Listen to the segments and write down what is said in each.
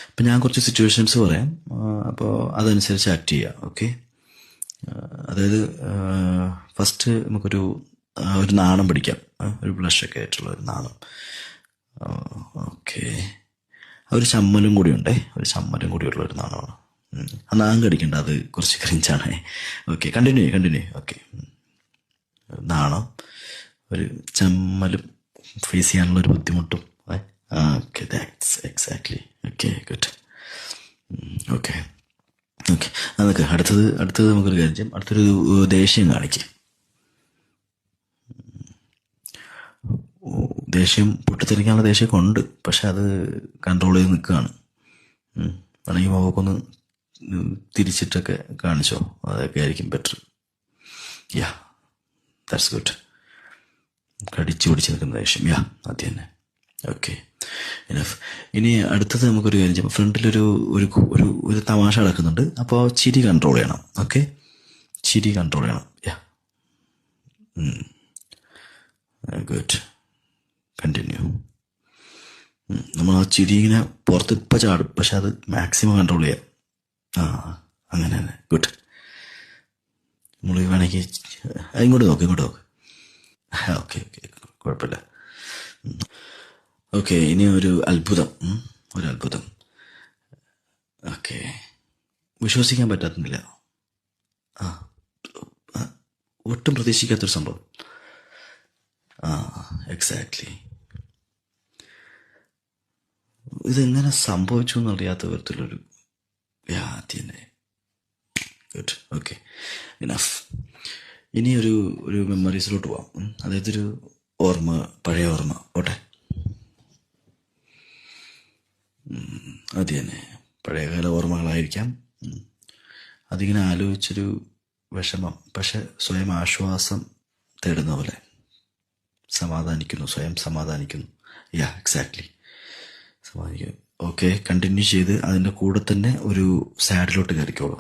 അപ്പം ഞാൻ കുറച്ച് സിറ്റുവേഷൻസ് പറയാം, അപ്പോൾ അതനുസരിച്ച് ആക്ട് ചെയ്യുക. ഓക്കെ? അതായത് ഫസ്റ്റ് നമുക്കൊരു ഒരു നാണം പിടിക്കാം, ഒരു ബ്ലഷൊക്കെ ആയിട്ടുള്ള ഒരു നാണം. ഓക്കെ, ഒരു ചമ്മലും കൂടി ഉണ്ടേ, ഒരു ചമ്മലും കൂടിയുള്ള ഒരു നാണമാണ്. ആ നാം കടിക്കണ്ട, അത് കുറച്ച് ക്രിഞ്ചാണേ. Okay, continue. ഓക്കെ, നാണം, ഒരു ചമ്മലും ഫേസ് ചെയ്യാനുള്ള ഒരു ബുദ്ധിമുട്ടും. Okay, that's exactly. Okay, good. Okay, അതൊക്കെ അടുത്തത് നമുക്കൊരു കാര്യം ചെയ്യാം. അടുത്തൊരു ദേഷ്യം കാണിക്കുക. ദേഷ്യം പൊട്ടിത്തെറിക്കാനുള്ള ദേഷ്യമൊക്കെ ഉണ്ട്, പക്ഷെ അത് കൺട്രോൾ ചെയ്ത് നിൽക്കുകയാണ്. വേണമെങ്കിൽ മുഖമൊക്കെ തിരിച്ചിട്ടൊക്കെ കാണിച്ചോ, അതൊക്കെ ആയിരിക്കും ബെറ്റർ. Yeah, that's good. കടിച്ചു പിടിച്ച് നിൽക്കുന്ന ദേഷ്യം, യാ, അത് തന്നെ. Okay, enough. ഇനി അടുത്തത് നമുക്കൊരു കാര്യം ചെയ്യാം. ഫ്രണ്ടിലൊരു ഒരു ഒരു ഒരു തമാശ നടക്കുന്നുണ്ട്, അപ്പോൾ ചിരി കൺട്രോൾ ചെയ്യണം. ഓക്കെ, ചിരി കൺട്രോൾ ചെയ്യണം. യാ, ഗുഡ്. കണ്ടിന്യൂ. നമ്മൾ ആ ചിരി ഇങ്ങനെ പുറത്ത് ഇപ്പം ചാടും, പക്ഷെ അത് മാക്സിമം കൺട്രോൾ ചെയ്യാം. അങ്ങനെ തന്നെ, ഗുഡ്. നമ്മൾ വേണമെങ്കിൽ ഇങ്ങോട്ട് നോക്ക്. ഓക്കെ, കുഴപ്പമില്ല. ഓക്കെ, ഇനി ഒരു അത്ഭുതം. ഓക്കെ, വിശ്വസിക്കാൻ പറ്റാത്തുന്നില്ല. ഒട്ടും പ്രതീക്ഷിക്കാത്തൊരു സംഭവം. എക്സാക്ട്ലി. ഇതെങ്ങനെ സംഭവിച്ചു എന്നറിയാത്ത വിധത്തിലൊരു തന്നെ. ഗുഡ്. Okay, enough. ഇനി ഒരു മെമ്മറീസിലോട്ട് പോവാം. അതായത് ഒരു പഴയ ഓർമ്മ പോട്ടെ. അത് തന്നെ, പഴയകാല ഓർമ്മകളായിരിക്കാം. അതിങ്ങനെ ആലോചിച്ചൊരു വിഷമം, പക്ഷെ സ്വയം ആശ്വാസം തേടുന്ന പോലെ സ്വയം സമാധാനിക്കുന്നു. യാ, എക്സാക്ട്ലി, സമാധാനിക്കുന്നു. ഓക്കെ, കണ്ടിന്യൂ ചെയ്ത് അതിൻ്റെ കൂടെ തന്നെ ഒരു സാഡിലോട്ട് കയറിക്കോളൂ.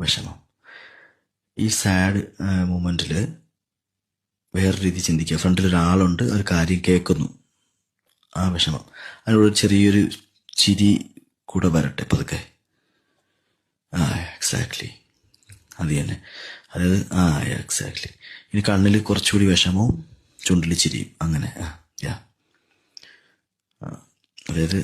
വിഷമം. ഈ സാഡ് മൂമെൻറ്റിൽ വേറെ രീതി ചിന്തിക്കുക. ഫ്രണ്ടിൽ ഒരാളുണ്ട്, ഒരു കാര്യം കേൾക്കുന്നു, ആ വിഷമം, അതിനോട് ചെറിയൊരു ചിരി കൂടെ വരട്ടെ പതുക്കെ. എക്സാക്ട്ലി, അത് തന്നെ. അതായത് എക്സാക്ട്ലി. ഇനി കണ്ണിൽ കുറച്ചുകൂടി വിഷമവും ചുണ്ടിൽ ചിരിയും, അങ്ങനെ. അതായത്